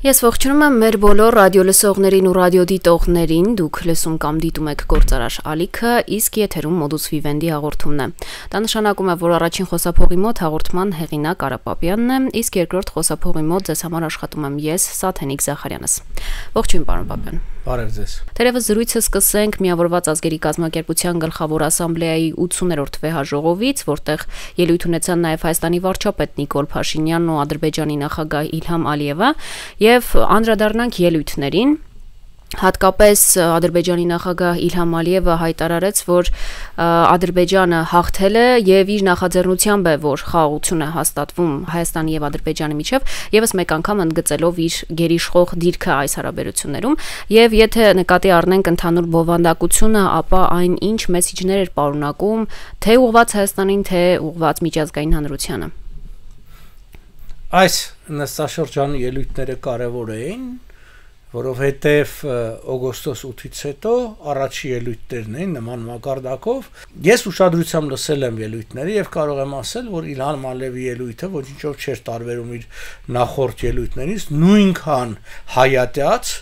Ես ողջունում եմ մեր բոլոր ռադիոլսողներին ու ռադիոդիտողներին, դուք լսում կամ դիտում եք Գործարար ալիքը, իսկ եթերում Modus Vivendi հաղորդումն է։ Դա նշանակում է, որ առաջին խոսափողի մոտ հաղորդման հեղինակ Արա Պապյանն է, իսկ երկրորդ խոսափողի մոտ ձեզ համար աշխատում եմ ես, Սաթենիկ Զախարյանս։ Ողջույն, պարոն Պապյան։ Բարև ձեզ։ Թերևս զրույցը սկսենք Միավորված ազգերի կազմակերպության գլխավոր ասամբլեայի 80-րդ վեհաժողովից, որտեղ ելույթ ունեցան նաև Հայաստանի վարչապետ Նիկոլ Փաշինյանն ու Ադրբեջանի նախագահ Իլհամ Ալիևը, եւ անդրադառնանք ելույթներին։ Հատկապես Ադրբեջանի նախագահ Իլհամ Ալիևը հայտարարեց, որ Ադրբեջանը հաղթել է եւ իր նախաձեռնությամբ է, որ խաղաղություն է հաստատվում Հայաստանի եւ Ադրբեջանի միջեւ, եւս մեկ անգամ ընդգծելով իր գերիշխող դիրքը այս հարաբերություններում, եւ եթե նկատի առնենք ընդհանուր բովանդակությունը, ապա այն ինչ մեսիջներ էր պարունակում, թե ուղղված Հայաստանին, թե ուղղված միջազգային հանրությանը։ Այս նստաշրջանի ելույթները կարևոր էին, որովհետև օգոստոս 8-ից հետո առաջի ելույթներն էին նման մակարդակով։ Ես ուշադրությամբ լսել եմ ելույթները եւ կարող եմ ասել, որ Իլհամ Ալիևի ելույթը ոչինչով չէր տարբերում իր նախորդ ելույթներից, նույնքան հայատյաց,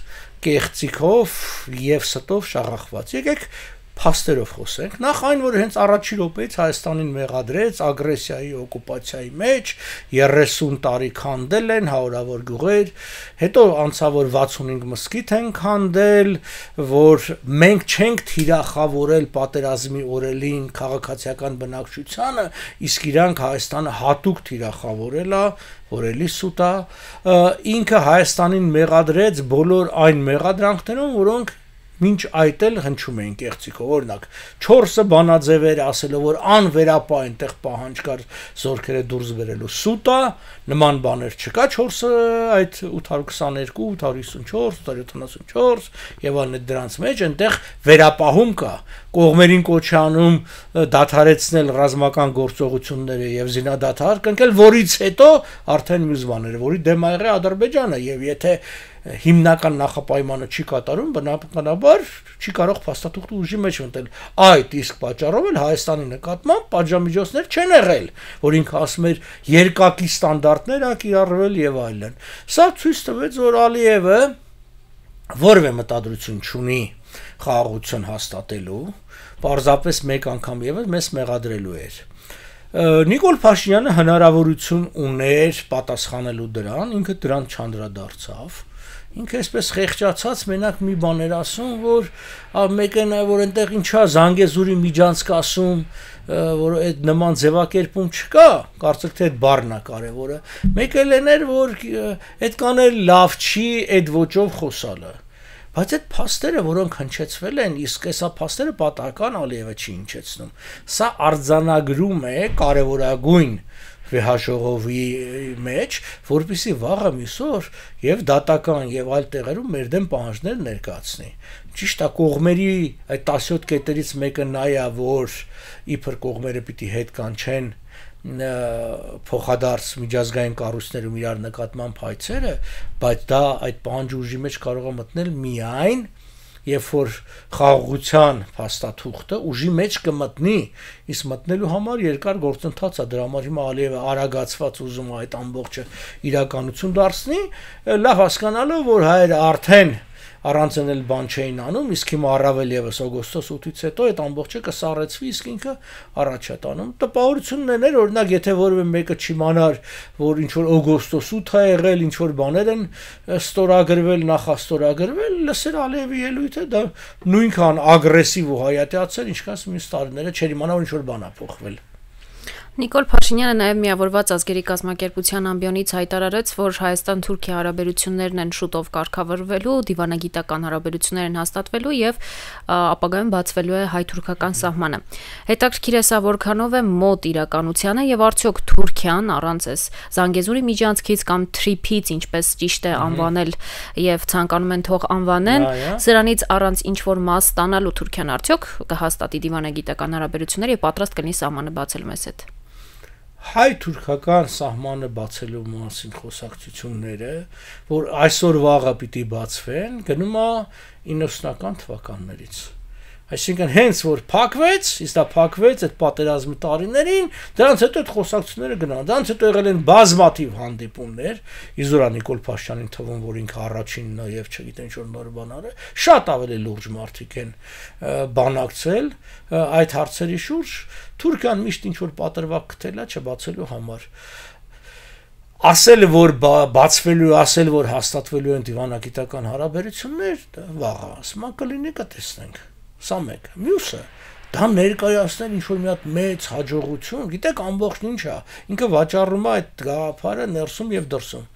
կեղծիքով եւ ստով շաղախված։ Եկեք փաստերով խոսենք։ Նախ այն, որ հենց առաջի րոպեից Հայաստանին մեղադրեց ագրեսիայի, օկուպացիայի մեջ 30 տարի քանդել են հարյուրավոր գյուղեր, հետո անցավ որ 65 մզկիթ են քանդել, որ մենք չենք թիրախավորել պատերազմի օրերին քաղաքացիական բնակչությանը, իսկ իրանք Հայաստանը հատուկ թիրախավորել է, որ էլի սուտ է, ինքը Հայաստանին մեղադրեց բոլոր այն մեղադրանքներում, որոնք մինչ այդ էլ հնչում էին կեղծիքով, օրինակ 4-ը բանաձևեր ասելով, որ անվերապահ այնտեղ պահանջ կար զորքերը դուրս բերելու, սուտ է, նման բաներ չկա, 4-ը այդ 822, 854, 874 եւ այլն դրանց մեջ այնտեղ վերապահում կա, կողմերին կոչ անում դադարեցնել ռազմական գործողությունները եւ զինադադար կնքել, որից հետո արդեն մյուս բաները, որի դեմ ա եղել Ադրբեջանը եւ եթե հիմնական նախապայմանը չի կատարում, բնականաբար չի կարող փաստաթուղթ ուժի մեջ մտնել։ Այդ իսկ պատճառով էլ Հայաստանի նկատմամբ պատժամիջոցներ չեն եղել, որ ինքը ասում էր երկակի ստանդարտներ ա կիրառվել եւ այլն։ Սա ցույց տվեց, որ Ալիևը որևէ մտադրություն չունի խաղաղություն հաստատելու, պարզապես մեկ անգամ եւս մեզ մեղադրելու էր։ Նիկոլ Փաշինյանը հնարավորություն ուներ պատասխանելու դրան, ինքը դրան չանդրադարձավ։ Ինքը այսպես խեղճացած մենակ մի բան էր ասում, որ մեկը նա որ այնտեղ ինչա Զանգեզուրի միջանցք ասում, որ այդ նման ձևակերպում չկա, կարծեք թե այդ բառն է կարևորը։ Մեկը լեներ, որ այդքան էլ լավ չի այդ ոճով խոսալը։ Բայց այդ փաստերը, որոնք հնչեցվել են, իսկ հեսա փաստերը պատահական Ալիևը չի հնչեցնում։ Սա արձանագրում է կարևորագույն վեհաժողովի մեջ, որպեսզի վաղը միսօր եւ դատական եւ այլ տեղերում մեր դեմ պահանջներ ներկայացնի։ Ճիշտ է, կողմերի այդ 17 կետերից մեկը նա է, որ իբր կողմերը պիտի հետ կանչեն փոխադարձ միջազգային կառույցներում իրար նկատմամբ հայցերը, բայց դա այդ պահանջի ուժի մեջ կարող է մտնել միայն երբ որ խաղաղության փաստաթուղթը ուժի մեջ կմտնի, իսկ մտնելու համար երկար գործընթաց է, դրա համար հիմա Ալիևը արագացված ուզում է այդ ամբողջը իրականություն դարձնի, լավ հասկանալով, որ հայերը արդեն առանց էլ բան չէին անում, իսկ հիմա առավել եւս օգոստոս 8-ից հետո այդ ամբողջը կսառեցվի, իսկ ինքը առաջ է տանում։ Տպավորությունն էր, օրինակ, եթե որևէ մեկը չիմանար, որ ինչ որ օգոստոս 8 է եղել, ինչ որ բաներ են ստորագրվել, նախաստորագրվել, լսեր Ալիևի ելույթը, դա նույնքան ագրեսիվ ու հայատյացել, ինչքան մյուս տարիները չէր իմանա, որ ինչ որ բան է փոխվել։ Նիկոլ Փաշինյանը նաև Միավորված ազգերի կազմակերպության ամբիոնից հայտարարեց, որ Հայաստան-Թուրքիա հարաբերություններն են շուտով կարգավորվելու, դիվանագիտական հարաբերություններ են հաստատվելու եւ ապագայում բացվելու է հայ-թուրքական սահմանը։ Հետաքրքիր է սա որքանով է մոտ իրականությանը եւ արդյոք Թուրքիան առանց այս Զանգեզուրի միջանցքից կամ թրիփից, ինչպես ճիշտ է անվանել եւ ցանկանում են թող անվանեն, սրանից առանց ինչ որ մաս ստանալու Թուրքիան արդյոք կհաստատի դիվանագիտական հարաբերություններ եւ պատրաստ կլինի սահմանը բացել մեզ հետ։ Հայ-թուրքական սահմանը բացելու մասին խոսակցությունները, որ այսօր վաղը պիտի բացվեն, գնում է 90-ական թվականներից։ Այսինքն հենց որ փակվեց, իսկ դա փակվեց այդ պատերազմի տարիներին, դրանց հետո այդ խոսակցությունները գնան։ Դրանց հետո եղել են բազմաթիվ հանդիպումներ, Իզուրա Նիկոլ Փաշինյանին թվում, որ ինքը առաջինն է եւ չգիտեն ինչ որ նոր բաներ է, շատ ավելի լուրջ մարդիկ են բանակցել այդ հարցերի շուրջ։ Թուրքիան միշտ ինչ որ պատրվակ գտել է չբացելու համար։ Ասել որ բացվելու, ասել որ հաստատվելու են դիվանագիտական հարաբերություններ, վաղը ասма կլինի կտեսնենք։ Սա մեկ, մյուսը դա ներկայացնել ինչ որ մի հատ մեծ հաջողություն, գիտեք ամբողջն ինչ է, ինքը վաճառում է այդ գաղափարը ներսում եւ դրսում։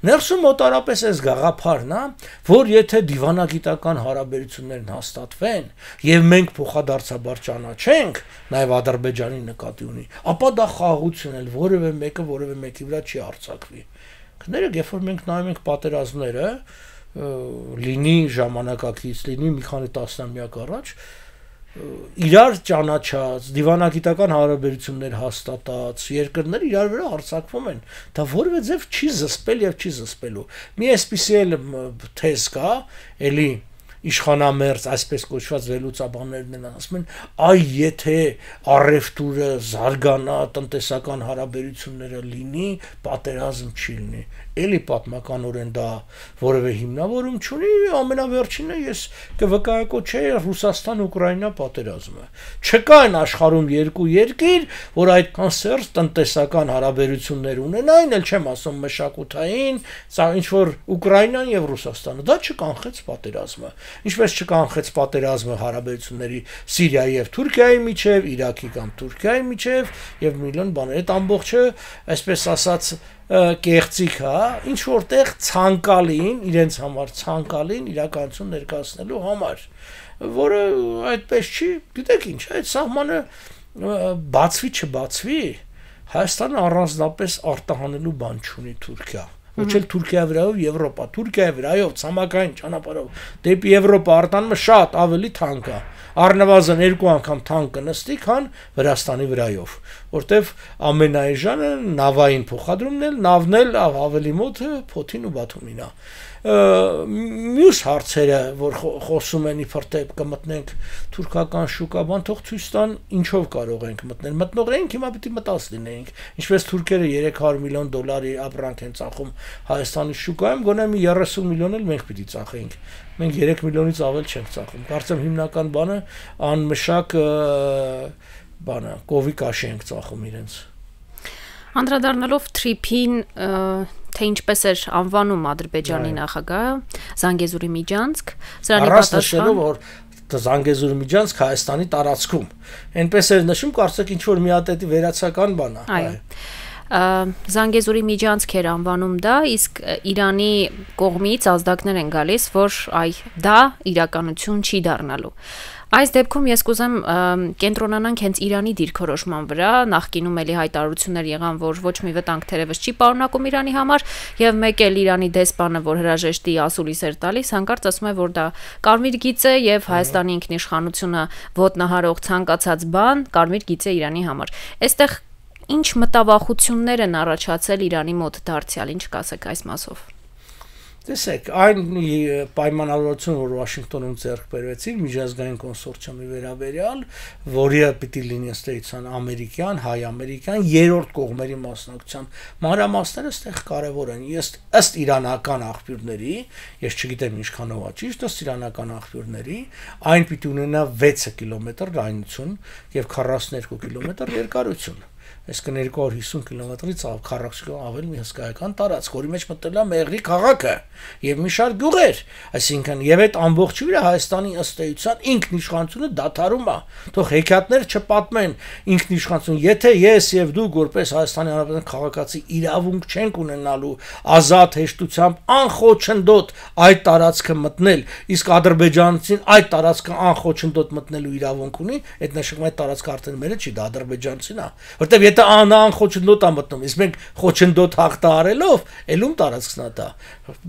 Ներսում մոտարապես այս գաղափարն է, որ եթե դիվանագիտական հարաբերություններն հաստատվեն եւ մենք փոխադարձաբար ճանաչենք, նաեւ Ադրբեջանի նկատի ունի, ապա դա խաղաղություն է, որևէ մեկը որևէ մեկի վրա չի արձակվի։ Կներեք, երբ որ մենք նայում ենք պատերազմները, լինի ժամանակակից, լինի մի քանի տասնամյակ առաջ, իրար ճանաչած, դիվանագիտական հարաբերություններ հաստատած երկրներ իրար վրա հարձակվում են։ Դա որևէ ձև չի զսպել եւ չի զսպելու։ Մի այսպիսի էլ թեզ կա, էլի իշխանամերձ, այսպես կոչված վերլուծաբաններն են ասում են, այ եթե առևտուրը զարգանա, տնտեսական հարաբերությունները լինի, պատերազմ չի լինի։ Էլի պատմականորեն դա որևէ հիմնավորում չունի, ամենավերջինը ես կվկայակոչեի Ռուսաստան-Ուկրաինա պատերազմը։ Չկա այն աշխարհում երկու երկիր, որ այդքան սերտ տնտեսական հարաբերություններ ունենային, էլ չեմ ասում մշակութային, ինչ որ Ուկրաինան եւ Ռուսաստանը, դա չկանխեց պատերազմը։ Ինչպես չկանխեց պատերազմը հարաբերությունների Սիրիայի եւ Թուրքիայի միջև, Իրաքի կամ Թուրքիայի միջև եւ միլիոն բաներ։ Այդ ամբողջը, այսպես ասած, կեղծիք է, ինչ որտեղ ցանկալին, իրենց համար ցանկալին իրականություն ներկայացնելու համար, որը այդպես չի, գիտեք ինչ, այդ սահմանը բացվի չբացվի, Հայաստանը առանձնապես արտահանելու բան չունի Թուրքիա։ Ոչ էլ Թուրքիայի վրայով Եվրոպա, Թուրքիայի վրայով ցամաքային ճանապարհով դեպի Եվրոպա արտանումը շատ ավելի թանկ է։ Առնվազն 2 անգամ թանկ կնստի, քան Վրաստանի վրայով, որտեվ ամենաէժանը նավային փոխադրումն էլ, նավն էլ ավելի մոտ Փոթին ու Բաթումին է։ Մյուս հարցերը, որ խոսում են իբր թե կմտնենք թուրքական շուկա, բան թող ցույց տան ինչով կարող ենք մտնել։ Մտնող ենք, հիմա պիտի մտած լինենք։ Ինչպես թուրքերը 300 միլիոն դոլարի ապրանք են ծախում Հայաստանի շուկայում, գոնե մի 30 միլիոն էլ մենք պիտի ծախենք։ Մենք 3 միլիոնից ավել չենք ծախում։ Կարծեմ հիմնական բանը անմշակ բանը, կովի կաշի ենք ծախում իրենց։ Անդրադառնալով թրիփին, թե ինչպես էր անվանում Ադրբեջանի նախագահը, Զանգեզուրի միջանցք, սրանի պատասխան, որ Զանգեզուրի միջանցք Հայաստանի տարածքում։ Այնպես էր նշում, կարծեք ինչ որ մի հատ էդի վերացական բան է։ Այո։ Զանգեզուրի միջանցք էր անվանում դա, իսկ Իրանի կողմից ազդակներ են գալիս, որ դա իրականություն չի դառնալու։ Այս դեպքում ես կուզեմ կենտրոնանանք հենց Իրանի դիրքորոշման վրա, նախկինում էլի հայտարարություններ եղան, որ ոչ մի վտանգ թերևս չի պարունակում Իրանի համար, եւ մեկ էլ Իրանի դեսպանը, որ հրաժեշտի ասուլիս էր տալիս, հանկարծ ասում է, որ դա կարմիր գիծ է եւ Հայաստանի ինքնիշխանությունը ոտնահարող ցանկացած բան կարմիր գիծ է Իրանի համար։ Այստեղ ինչ մտավախություններ են առաջացել Իրանի մոտ դարձյալ, ինչ կասեք այս մասով։ Տեսեք, այն պայմանավորությունը, որ Վաշինգտոնում ձեռք բերվեցին միջազգային կոնսորցիումի վերաբերյալ, որի պիտի լինի ըստ էության ամերիկյան, հայ-ամերիկյան, երրորդ կողմերի մասնակցության մանրամասները այստեղ կարևոր են։ Ըստ իրանական աղբյուրների, ես չգիտեմ ինչքանով է ճիշտ, ըստ իրանական աղբյուրների, այն պիտի ունենա 6 կիլոմետր լայնություն եւ 42 կիլոմետր երկարություն։ Այսինքն 250 կիլոմետրից քառակուսի ավել մի հսկայական տարածք, որի մեջ մտել է Մեղրի քաղաքը եւ մի շարք գյուղեր, այսինքն եւ այդ ամբողջի վրա Հայաստանի ըստ էության ինքնիշխանությունը դադարում է։ Թող հեքիաթներ չպատմեն ինքնիշխանություն, եթե ես եւ դուք որպես Հայաստանի Հանրապետության քաղաքացի իրավունք չենք ունենալու ազատ հեշտությամբ անխոչնդոտ այդ տարածքը մտնել, իսկ ադրբեջանցին այդ տարածքը անխոչնդոտ մտնելու իրավունք ունի, այդ նշանակում այդ տարածքը արդեն մերը չի, դա ադրբեջանցին է, որտեւ եթե անխոչնդոտ է մտնում, իսկ մենք խոչնդոտ հաղթահարելով, ելում տարածքն է դա։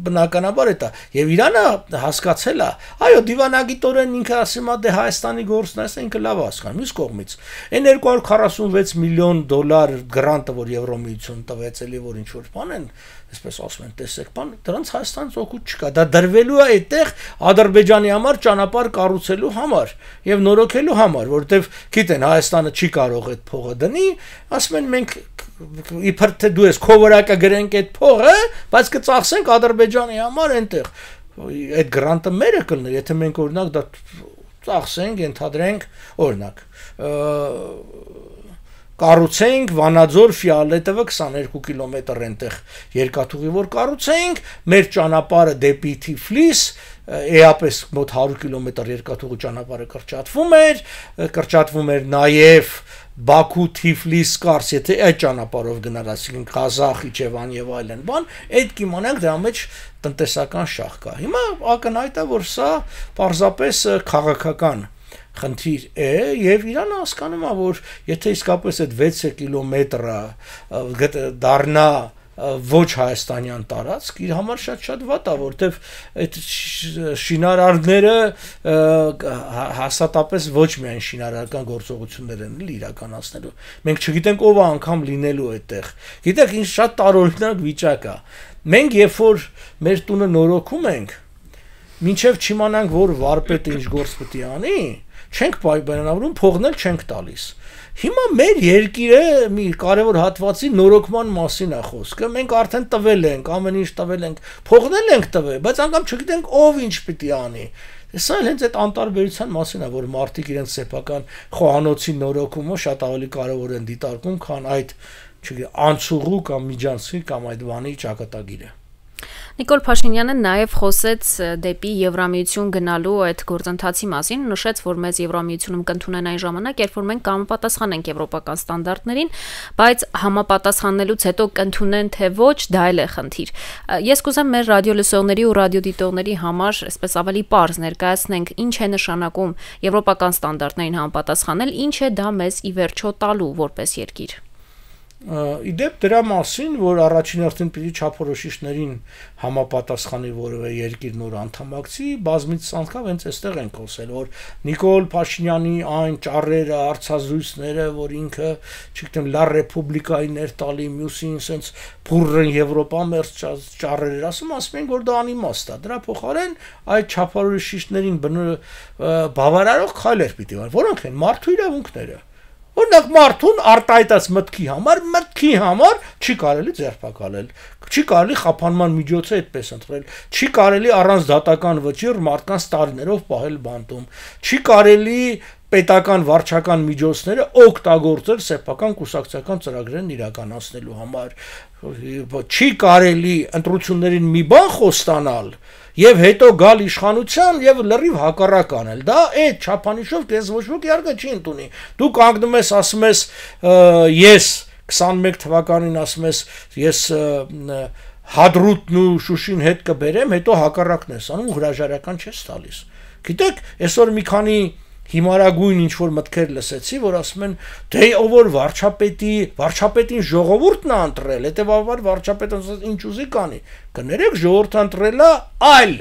Բնականաբար է դա։ Եվ Իրանը հասկացել է, այո, դիվանագիտորեն ինքը ասում է, դե Հայաստանի գործն է, ինքը լավ հասկանում, մյուս կողմից։ Այն 246 միլիոն դոլար գրանտը, որ Եվրոմիություն տվեց, էլի որ ինչ որ բան են, այսպես ասում են, տեսեք, բան, դրանց Հայաստանից օգուտ չկա։ Դա դրվելու է այդտեղ Ադրբեջանի համար ճանապարհ կառուցելու համար եւ նորոգելու համար, որովհետեւ գիտեն Հայաստանը չի կարող այդ փողը դնի, ասում են մենք իբր թե դու ես քո վրակը գրենք այդ փողը, բայց կծախսենք Ադրբեջանի համար այնտեղ։ Այդ գրանտը մերը կլներ, եթե մենք օրինակ դա ծախսենք, ենթադրենք, օրինակ կառուցենք Վանաձոր Ֆիալետովը 22 կիլոմետր այնտեղ երկաթուղի որ կառուցենք, մեր ճանապարհը դեպի Թիֆլիս էապես մոտ 100 կիլոմետր երկաթուղի ճանապարհը կրճատվում էր նաև Բաքու Թիֆլիս Կարս, եթե այդ ճանապարհով գնալ, ասենք Ղազախ, Իջևան եւ այլն, բան, այդ կիմանանք դրա մեջ տնտեսական շահ կա։ Հիմա ակնհայտ է, որ սա պարզապես քաղաքական խնդիր է եւ Իրանը հասկանում է, որ եթե իսկապես այդ 6 կիլոմետրը դառնա ոչ հայաստանյան տարածք, իր համար շատ վատ է, որտեվ այդ շինարարները հաստատապես ոչ միայն շինարարական գործողություններ են իրականացնելու։ Մենք չգիտենք ով է անգամ լինելու այդտեղ։ Գիտեք, ինչ շատ տարօրինակ վիճակ է։ Մենք երբ որ մեր տունը նորոգում ենք, մինչև չիմանանք, որ վարպետը ինչ գործ պետք է անի, չենք պայմանավորում, փողն էլ չենք տալիս։ Հիմա մեր երկիրը մի կարևոր հատվածի նորոգման մասին է խոսքը, մենք արդեն տվել ենք, ամեն ինչ տվել ենք, փողնել ենք տվել, բայց անգամ չգիտենք ով ինչ պիտի անի։ Սա հենց այդ անտարբերության մասին է, որ մարդիկ իրենց սեփական խոհանոցի նորոգումը շատ ավելի կարևոր են դիտարկում, քան այդ, չգիտեմ, անցուղու կամ միջանցքի կամ այդ բանի ճակատագիրը։ Նիկոլ Փաշինյանը նաև խոսեց դեպի Եվրամիություն գնալու այդ գործընթացի մասին, նշեց, որ մեզ Եվրամիությունում կընդունեն այն ժամանակ, երբ որ մենք կհամապատասխանենք եվրոպական ստանդարտներին, բայց համապատասխանելուց հետո կընդունեն թե ոչ, դա էլ է խնդիր։ Ես կուզեմ մեր ռադիոլսողների ու ռադիոդիտողների համար այսպես ավելի պարզ ներկայացնենք, ինչ է նշանակում եվրոպական ստանդարտներին համապատասխանել, ինչ է դա մեզ ի վերջո տալու որպես երկիր։ Իդեպ դրա մասին, որ առաջին հերթին պիտի չափորոշիչներին համապատասխանի որևէ երկիր նոր անդամակցի, բազմից անգամ հենց այստեղ են խոսել, որ Նիկոլ Փաշինյանի այն ճառերը, արցազրույցները, որ ինքը, չգիտեմ, Լա Ռեպուբլիկային ներտալի, մյուսին sense փուրրն Եվրոպա մերձ ճառեր ասում են, որ դա անիմաստ է։ Դրա փոխարեն այդ չափորոշիչներին բավարարող քայլեր պիտի վարվեն, որոնք են մարդու իրավունքները։ Օրինակ մարդուն արտահայտած մտքի համար չի կարելի ձերբակալել, չի կարելի խափանման միջոցը այդպես ընտրել, չի կարելի առանց դատական վճիռ մարդկանց տարիներով պահել բանտում, չի կարելի պետական վարչական միջոցները օգտագործել սեփական կուսակցական ծրագրերն իրականացնելու համար, չի կարելի ընտրություններին մի բան խոստանալ եւ հետո գալ իշխանության եւ լրիվ հակառակ անել։ Դա այդ չափանիշով քեզ ոչ ոք իհարկե չի ընդունի։ Դու կանգնում ես, ասում ես, ես 21 թվականին ասում ես, ես Հադրութն ու Շուշին հետ կբերեմ, հետո հակառակն ես անում, հրաժարական չես տալիս։ Գիտեք, այսօր մի քանի հիմարագույն ինչ որ մտքեր լսեցի, որ ասում են, դե ով որ վարչապետին ժողովուրդն է ընտրել, հետեւաբար վարչապետը ինչ ուզի կանի։ Կներեք, ժողովուրդը ընտրել է այլ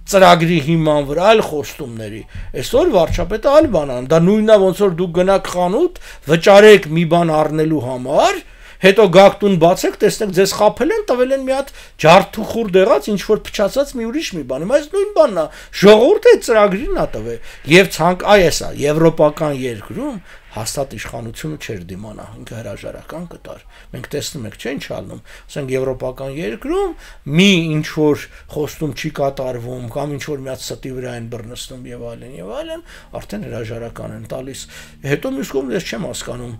ծրագրի հիման վրա, այլ խոստումների։ Այսօր վարչապետը այլ բան անում։ Դա նույնն է, ոնց որ դուք գնաք խանութ, վճարեք մի բան առնելու համար, հետո գաք տուն բացեք, տեսնեք ձեզ խափել են, տվել են մի հատ ջարդուխուր դեղած, ինչ որ փչացած մի ուրիշ մի բան։ Հիմա այս նույն բանն է, ժողովուրդը այդ ծրագրին է տվել։ Եվ էսա եվրոպական երկրում հաստատ իշխանությունը չէր դիմանա, ինքը հրաժարական կտար։ Մենք տեսնում ենք, չէ՞, ինչ ալնում։ Ասենք եվրոպական երկրում մի ինչ որ խոստում չի կատարվում, կամ ինչ որ մի հատ ստի վրա են բռնցնում եւ այլն, արդեն հրաժարական են տալիս։ Հետո մյուս կողմից ես չեմ հասկանում,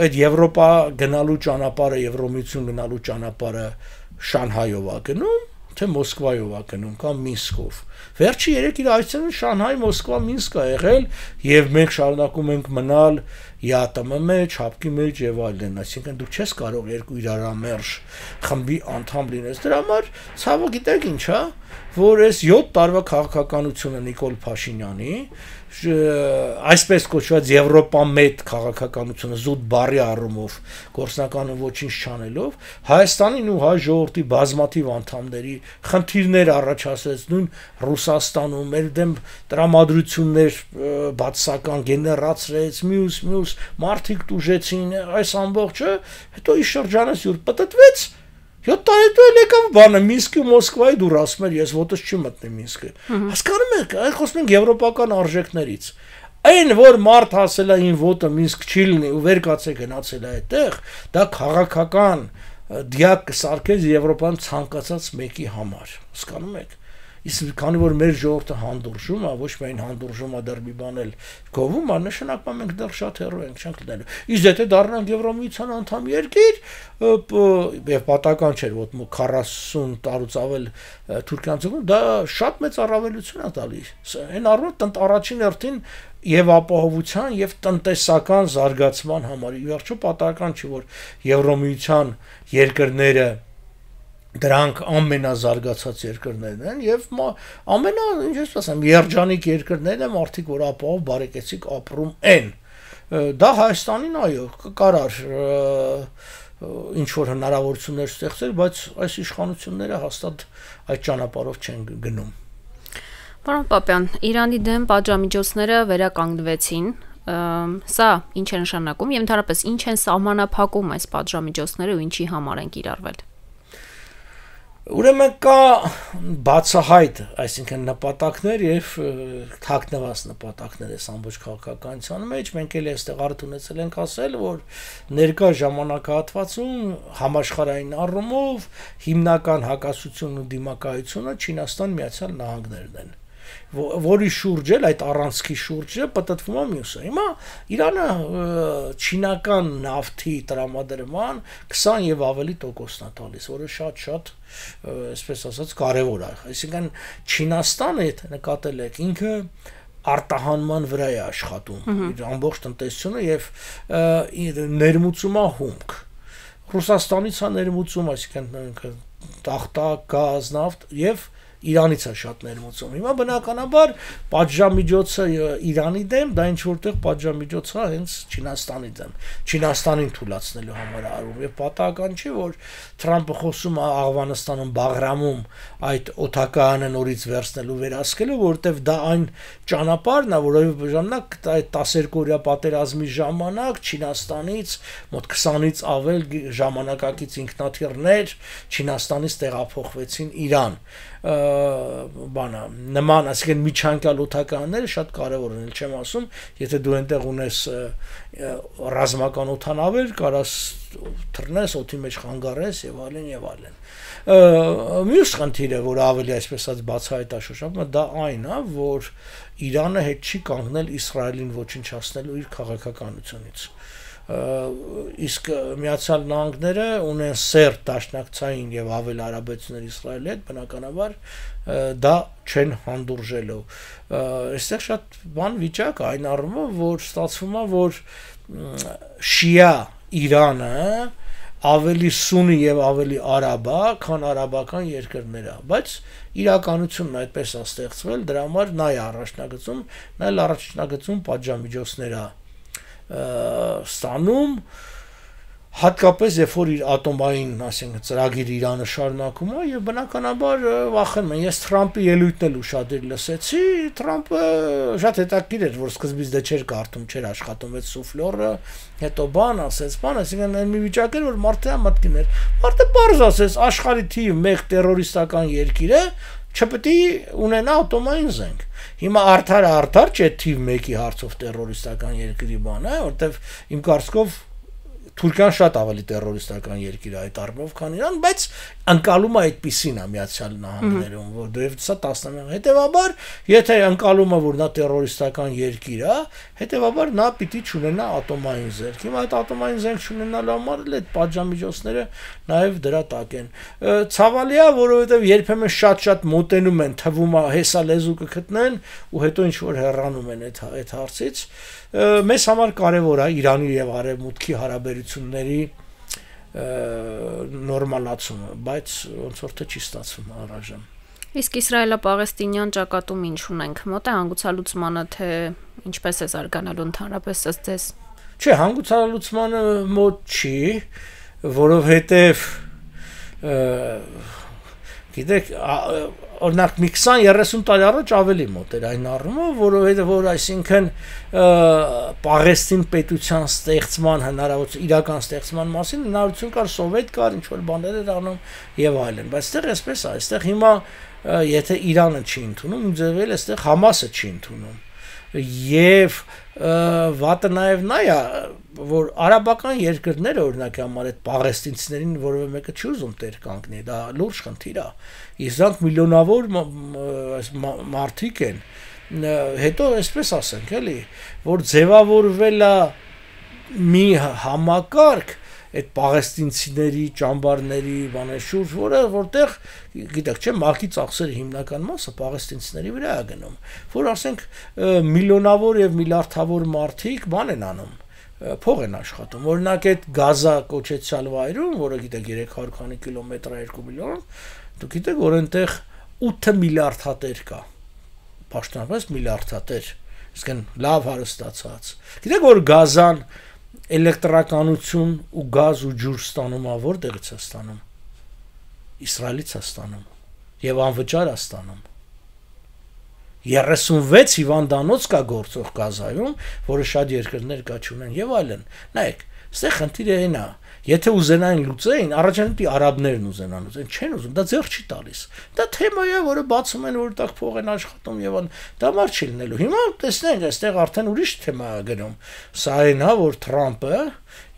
այդ Եվրոպա գնալու ճանապարհը, Եվրոմիություն գնալու ճանապարհը Շանհայով է գնում, թե Մոսկվայով է գնում կամ Մինսկով։ Վերջի 3 իր այցերն Շանհայ, Մոսկվա, Մինսկ է եղել եւ մենք շարունակում ենք մնալ ԵԱՏՄ մեջ, հապկի մեջ եւ այլն, այսինքն դու չես կարող երկու իրարամերժ խմբի անդամ լինես։ Դրա համար ցավը գիտեք ինչ է, որ այս 7 տարվա քաղաքականությունը Նիկոլ Փաշինյանի այսպես կոչված Եվրոպամետ քաղաքականությունը զուտ բառի առումով գործնականում ոչինչ չանելով Հայաստանին ու հայ ժողովրդի բազմաթիվ անդամների խնդիրներ առաջացրեց նույն Ռուսաստանում մեր դեմ տրամադրություններ բացասական գեներացրեց մյուս մարդիկ տուժեցին, այս ամբողջը, հետո ի շրջանս յուր պատտվեց 7 տարի հետո եկավ բանը Մինսկի ու Մոսկվայի դուր ասում էր ես ոտս չի մտնի Մինսկը։ Հասկանում եք, այն խոսում ենք եվրոպական արժեքներից։ Այն որ մարդ հասել է ին ոտը Մինսկ չի լինի ու վեր կացե գնացել է այդտեղ, դա քաղաքական դիակ կսարքեց Եվրոպան ցանկացած մեկի համար։ Հասկանում եք։ Իսկ քանի որ մեր ժողովուրդը հանդուրժում է, ոչ միայն հանդուրժում է դեռ մի բան էլ գովում, նշանակում է մենք դեռ շատ հեռու ենք, չենք լինելու։ Իսկ եթե դառնանք Եվրոմիության անդամ երկիր, եւ պատական չէր, որ 40 տարուց ավել Թուրքիան ցույց, դա շատ մեծ առավելություն է տալիս։ Այն առումով առաջին հերթին եւ ապահովության եւ տնտեսական զարգացման համար։ Ի վերջո պատական չի, որ Եվրոմիության երկրները դրանք ամենազարգացած երկրներն են եւ ինչ ասեմ երջանիկ երկրներն են մարդիկ որ ապահով բարեկեցիկ ապրում են դա Հայաստանին այո կարար ինչ որ հնարավորություններ ստեղծել բայց այս իշխանությունները հաստատ այդ ճանապարհով չեն գնում Պարոն Պապյան Իրանի դեմ պատժամիջոցները վերականգնվեցին սա ինչ է նշանակում եւ ընդհանրապես ինչ են սահմանափակում այս պատժամիջոցները ու ինչի համար են կիրառվել Ուրեմն կա բացահայտ, այսինքն նպատակներ եւ թաքնված նպատակներ այս ամբողջ քաղաքականության մեջ մենք էլ այստեղ արդ ունեցել ենք ասել, որ ներկա ժամանակահատվածում համաշխարհային առումով հիմնական հակասությունն ու դիմակայությունը Չինաստան Միացյալ Նահանգներն են որի շուրջ էլ այդ առանցքի շուրջը պատտվում է մյուսը։ Հիմա Իրանը չինական նավթի տրամադրման 20 եւ ավելի տոկոսն է տալիս, որը շատ այսպես ասած կարեւոր է։ Այսինքն Չինաստանը եթե նկատել եք ինքը արտահանման վրա է աշխատում իր ամբողջ տնտեսությունը եւ ներմուծում է հումք։ Ռուսաստանից է ներմուծում, այսինքն տախտա, գազ, նավթ եւ Իրանից է շատ ներմուծում։ Հիմա բնականաբար պատժամիջոցը Իրանի դեմ, դա ինչ որտեղ պատժամիջոցը հենց Չինաստանի դեմ։ Չինաստանին թույլատնելու համար արվում եւ պատահական չի, որ Թրամփը խոսում է Աղվանստանում Բաղրամում այդ օթակայանը նորից վերցնելու վերահսկելու, որովհետեւ դա այն ճանապարհն է, որով ժամանակ այդ 12-օրյա պատերազմի ժամանակ Չինաստանից մոտ 20-ից ավել ժամանակակից ինքնաթիռներ Չինաստանից տեղափոխվեցին Իրան։ Բանը նման ասենք միջանկյալ օթականները շատ կարևոր են, չեմ ասում, եթե դու այնտեղ ունես ռազմական օթանավեր, կարաս թռնես, օդի մեջ խանգարես եւ այլն եւ այլն։ Մյուս խնդիրը, որ ավելի այսպես ասած բացահայտ է շոշափում, դա այն է, որ Իրանը հետ չի կանգնել Իսրայելին ոչնչացնելու իր քաղաքականությունից։ Իսկ Միացյալ Նահանգները ունեն սերտ դաշնակցային եւ ավել հարաբերություններ Իսրայելի հետ, բնականաբար դա չեն հանդուրժելու։ Այստեղ շատ բան վիճակ է այն առումով, որ ստացվում է, որ շիա Իրանը ավելի սունի եւ ավելի արաբ է, քան արաբական երկրները, բայց իրականությունն այդպես է ստեղծվել, դրա համար նա է առաջնագծում, նա էլ առաջնագծում պատժամիջոցներ է ստանում հատկապես երբ որ իր ատոմային, ասենք, ծրագիր Իրանը շարունակում է եւ բնականաբար վախենում են։ Ես Թրամփի ելույթն էլ ուշադիր լսեցի, Թրամփը շատ հետաքրքիր էր, որ սկզբից դե չէր կարդում, չէր աշխատում այդ սուֆլյորը, հետո բան ասեց, այսինքն այն մի վիճակ էր, որ մարդը մտքին էր։ Մարդը բարձ ասեց, աշխարհի թիվ 1 տերորիստական երկիր է, չպետք է ունենա ատոմային զենք։ Հիմա արդար չէ թիվ 1-ի հարցով տերորիստական երկրի բանը, որտեվ իմ կարծիքով Թուրքիան շատ ավելի տերորիստական երկիր է այդ առումով, քան Իրան, բայց անցալումը այդպիսին է Միացյալ Նահանգներում, որ դեռ սա 10-ը։ Հետևաբար, եթե անցալումը որ նա տերորիստական երկիր է, հետևաբար նա պիտի չունենա ատոմային զենք։ Հիմա այդ ատոմային զենք չունենալու համար էլ այդ պատժամիջոցները նաև դրա տակ են։ Ցավալի է, որովհետև երբեմն շատ մոտենում են, թվում է հեսա լեզու կգտնեն ու հետո ինչ որ հեռանում են այդ հարցից։ Մեզ համար կարևոր է Իրանի եւ Արևմուտքի հարաբերությունների նորմալացումը, բայց ոնց որ թե չի ստացվում առայժմ։ Իսկ Իսրայելա-Պաղեստինյան ճակատում ինչ ունենք, մոտ է հանգուցալուծմանը, թե ինչպես է զարգանալու ընդհանրապես ըստ ձեզ։ Չէ, հանգուցալուծմանը մոտ չի, որովհետև Գիտեք, օրինակ մի 20-30 տարի առաջ ավելի մոտ էր այն առումով, որովհետև որ այսինքն Պաղեստին պետության ստեղծման հնարավորություն, իրական ստեղծման մասին հնարավորություն կար, սովետ կար, ինչ որ բաներ էր անում եւ այլն, բայց այստեղ էսպես է, այստեղ հիմա եթե Իրանը չի ընդունում, ձևել այստեղ Համասը չի ընդունում եւ վատը նաեւ նա է, որ արաբական երկրները օրինակ համար այդ պաղեստինցիներին որևէ մեկը չի ուզում տեր կանգնի, դա լուրջ խնդիր է։ Իսկ միլիոնավոր մարդիկ են, հետո այսպես ասենք, էլի, որ ձևավորվել է մի համակարգ այդ պաղեստինցիների, ճամբարների, բաներ շուրջ, որտեղ գիտեք, չէ, մահքի ծախսերի հիմնական մասը պաղեստինցիների վրա է գնում, որ ասենք միլիոնավոր եւ միլիարդավոր մարդիկ բան են անում, փող են աշխատում։ Օրինակ այդ Գազա կոչեցյալ վայրում, որը գիտեք 300 քանի կիլոմետր է 2 միլիոն, դուք գիտեք, որ այնտեղ 8 միլիարդ հատեր կա։ Պաշտոնապես միլիարդ հատեր, իսկ լավ հարստացած։ Գիտեք, որ Գազան էլեկտրականություն ու գազ ու ջուր ստանում է, որտեղից է ստանում։ Իսրայելից է ստանում եւ անվճար է ստանում։ 36 հիվանդանոց կա գործող Գազայում, որը շատ երկրներ կա չունեն եւ այլն։ Նայեք, այստեղ խնդիրը այն է, եթե ուզենային լուծեին, առաջնորդի արաբներն ուզենան լուծեն, չեն ուզում, դա ձեռ չի տալիս։ Դա թեմա է, որը բացում են, որ տակ փող են աշխատում եւ դա մար չի լինելու։ Հիմա տեսնենք, այստեղ արդեն ուրիշ թեմա է գնում։ Սա այն է, որ Թրամփը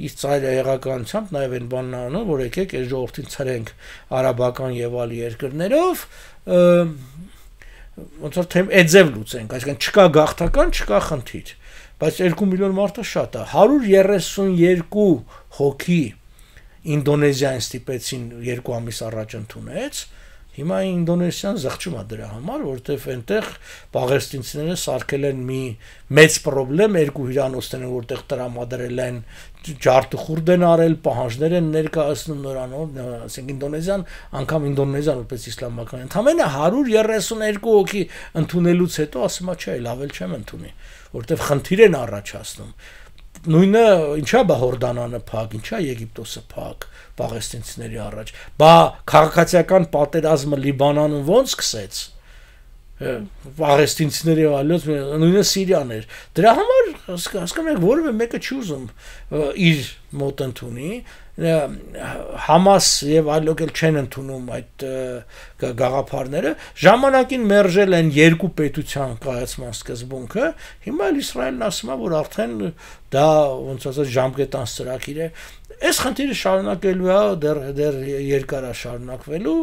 իր ծայրահեղականությամբ նաեւ այն բանն անում, որ եկեք այս ժողովրդին ցրենք արաբական եւ այլ երկրներով, ոնց որ թեմ էձև լուծենք, այսինքն չկա գաղթական, չկա խնդիր։ Բայց 2 միլիոն մարդը շատ է, 132 հոգի Ինդոնեզիան ստիպեցին 2 ամիս առաջ ընդունեց, հիմա Ինդոնեզիան զղջում է դրա համար, որովհետև այնտեղ պաղեստինցիները սարքել են մի մեծ խնդրեմ, 2 հյուրանոցներ են, որտեղ տրամադրել են ջարդուխուրդ են արել, պահանջներ են ներկայացնում նրանով, ասենք Ինդոնեզիան, անգամ Ինդոնեզիան որպես իսլամական, ընդամենը 132 հոգի ընդունելուց հետո ասում է, չէ, լավ էլ չեմ ընդունի, որովհետև խնդիր են առաջացնում։ Նույնը ինչա բա Հորդանանը փակ, ինչա Եգիպտոսը փակ պաղեստինցիների առաջ։ Բա քաղաքացիական պատերազմը Լիբանանում ոնց սկսեց։ Պաղեստինցիների այլոց նույնը Սիրիան էր։ Դրա համար հասկանում եք որևէ մեկը չի ուզում իր մոտ ընդունի, Համաս եւ այլոք էլ չեն ընդունում այդ գաղափարները, ժամանակին մերժել են երկու պետության կայացման սկզբունքը, հիմա էլ Իսրայելն ասում է, որ արդեն դա ոնց ասած ժամկետանց ծրագիր է, այս խնդիրը շարունակելու է, դեռ երկար է շարունակվելու,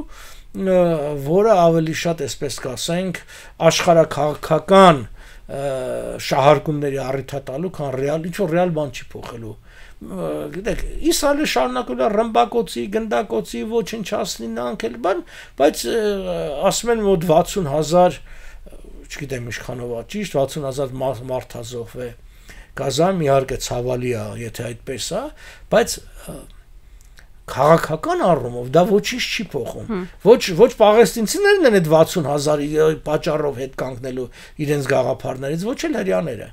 որը ավելի շատ այսպես կասենք աշխարհաքաղաքական շահարկումների առիթ տալու, քան ռեալ, ինչ որ ռեալ բան չի փոխելու։ Գիտեք, Իսրայելը շարունակել է ռմբակոծի, գնդակոծի, ոչնչացնի նանքել, բայց ասում են մոտ 60,000, չգիտեմ ինչքանով է ճիշտ, 60,000 մարդ է զոհվել։ Գազայում իհարկե ցավալի է, եթե այդպես է, բայց քաղաքական առումով դա ոչինչ չի փոխում։ Ոչ պաղեստինցիներն են այդ 60,000 պատճառով հետ կանգնելու իրենց գաղափարներից, ոչ էլ հрьяաները։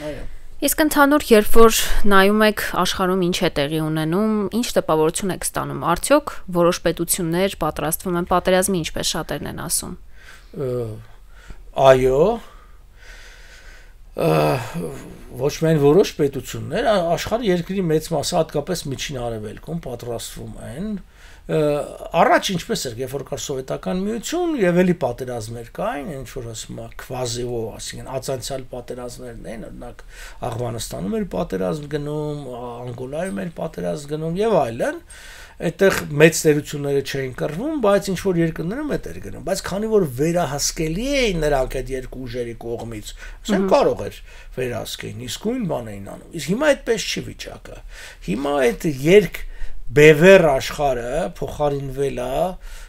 Այո։ Իսկ ընդհանուր երբ որ նայում եք աշխարհում ինչ է տեղի ունենում, ինչ տպավորություն եք ստանում, արդյոք որոշ պետություններ պատրաստվում են պատերազմի, ինչպես շատերն են ասում։ Այո, ոչ միայն որոշ պետություններ, աշխարհի երկրի մեծ մասը, հատկապես Միջին Արևելքում պատրաստվում են։ Առաջ ինչպես էր, երբ որ կար սովետական միություն, եւ էլի պատերազմներ կային, ինչ որ ասում է, քվազիո, ասին, ածանցիալ պատերազմներն են, օրինակ Աղվանստանում էր պատերազմ գնում, Անգոլայում էր պատերազմ գնում եւ այլն։ Այդտեղ մեծ տերությունները չէին կռվում, բայց ինչ որ երկրներում էդ էր գնում, բայց քանի որ վերահսկելի էին նրանք այդ երկու ուժերի կողմից, ասեն կարող էր վերահսկեին, իսկույն բան էին անում։ Իսկ հիմա այդպես չի վիճակը։ Հիմա այդ երկ բևեր աշխարհը փոխարինվել է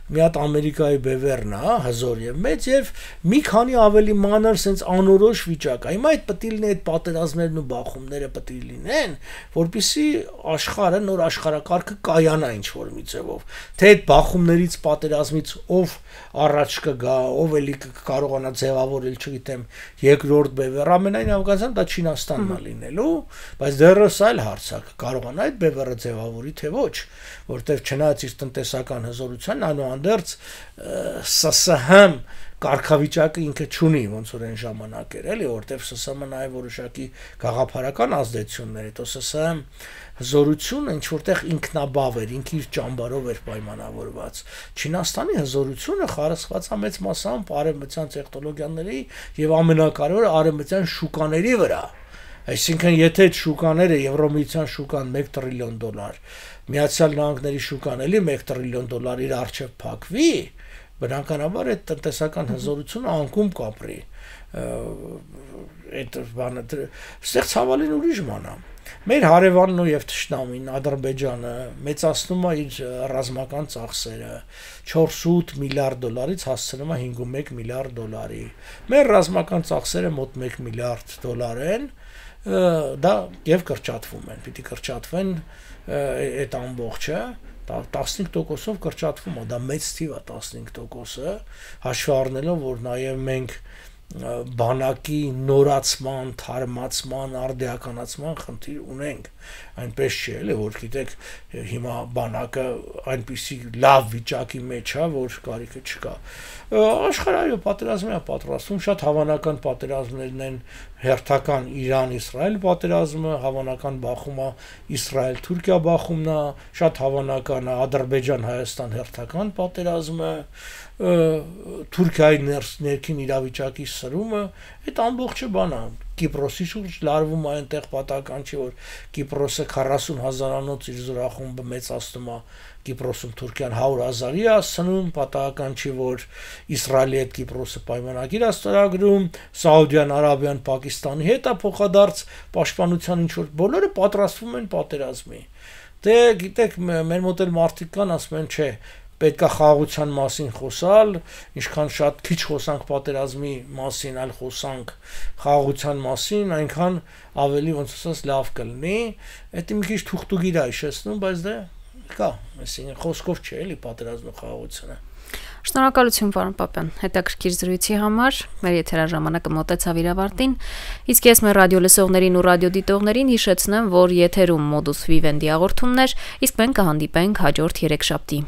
մի հատ Ամերիկայի բևերն է, հզոր եւ մեծ եւ մի քանի ավելի մանր sense անորոշ վիճակ է։ Հիմա այդ պետք է լինի այդ պատերազմներն ու բախումները պետք է լինեն, որպեսզի աշխարհը նոր աշխարհակարգը կայանա ինչ որ մի ձևով։ Թե այդ բախումներից պատերազմից ով առաջ կգա, ով էլի կարողանա ձևավորել, չգիտեմ, երկրորդ բևեր, ամենայն հավանական դա Չինաստանն է լինելու, բայց դեռս այլ հարց է, կարողանա այդ բևերը ձևավորի թե ոչ, որտեղ չնայած իր տնտեսական հզորության, Այնուհանդերձ ՍՍՀ կարգավիճակը ինքը չունի ոնց որ այն ժամանակ էր, էլի, որտեվ ՍՍՀ-ը նաև որոշակի գաղափարական ազդեցություններ, հետո ՍՍՀ հզորությունը ինչ որտեղ ինքնաբավ էր, ինքը իր ճամբարով էր պայմանավորված։ Չինաստանի հզորությունը խարսխված է մեծ մասամբ արևմտյան տեխնոլոգիաների եւ ամենակարևորը արևմտյան շուկաների վրա։ Այսինքն եթե այդ շուկաները Եվրոմիության շուկան $1 տրիլիոն, Միացյալ Նահանգների շուկան էլի $1 տրիլիոն իր արժեվ փակվի, բնականաբար այդ տնտեսական հզորությունը անկում կապրի։ Այդ բանը ստեղ ցավալին ուրիշ բան է։ Մեր հարևանն ու եւ թշնամին Ադրբեջանը մեծացնում է իր ռազմական ծախսերը $4.8 միլիարդից հասցնում է $5.1 միլիարդ։ Մեր ռազմական ծախսերը մոտ $1 միլիարդ են, դա եւ կրճատվում են, պիտի կրճատվեն այդ ամբողջը 15%-ով կրճատվում է, դա մեծ թիվ է 15%-ը, հաշվի առնելով, որ նաեւ մենք բանակի նորացման, թարմացման, արդիականացման խնդիր ունենք, այնպես չէ, էլի, որ գիտեք, հիմա բանակը այնպիսի լավ վիճակի մեջ է, որ կարիքը չկա։ Աշխարհը պատերազմի է պատրաստվում, շատ հավանական պատերազմներն են հերթական Իրան-Իսրայել պատերազմը, հավանական բախում է Իսրայել-Թուրքիա բախումն է, շատ հավանական է Ադրբեջան-Հայաստան հերթական պատերազմը, Թուրքիայի ներքին իրավիճակի սրումը, այդ ամբողջը բան է։ Կիպրոսի շուրջ լարվում է այնտեղ պատահական չի, որ Կիպրոսը 40,000-անոց իր զորախումբը մեծացնում է, Կիպրոսում Թուրքիան 100,000-ի է սնում, պատահական չի, որ Իսրայելի հետ Կիպրոսը պայմանագիր է ստորագրում, Սաուդյան Արաբիան Պակիստանի հետ է փոխադարձ պաշտպանության ինչ որ բոլորը պատրաստվում են պատերազմի։ Դե գիտեք, մեր մոտ էլ մարդիկ կան, ասում են, չէ, պետք է խաղաղության մասին խոսալ, ինչքան շատ քիչ խոսանք պատերազմի մասին, այլ խոսանք խաղաղության մասին, այնքան ավելի ոնց ասած լավ կլինի։ Դա մի քիչ թուղթուգիր է հիշեցնում, բայց դե կա, այսինքն խոսքով չէ, էլի պատերազմի խաղաղությունը։ Շնորհակալություն, պարոն Պապյան, հետաքրքիր զրույցի համար։ Մեր եթերաժամանակը մոտեցավ իր ավարտին։ Իսկ ես մեր ռադիո լսողներին ու ռադիո դիտողներին հիշեցնեմ, որ եթերում Modus Vivendi հաղորդումներ, իսկ մենք կհանդիպենք հաջորդ երեքշաբթի։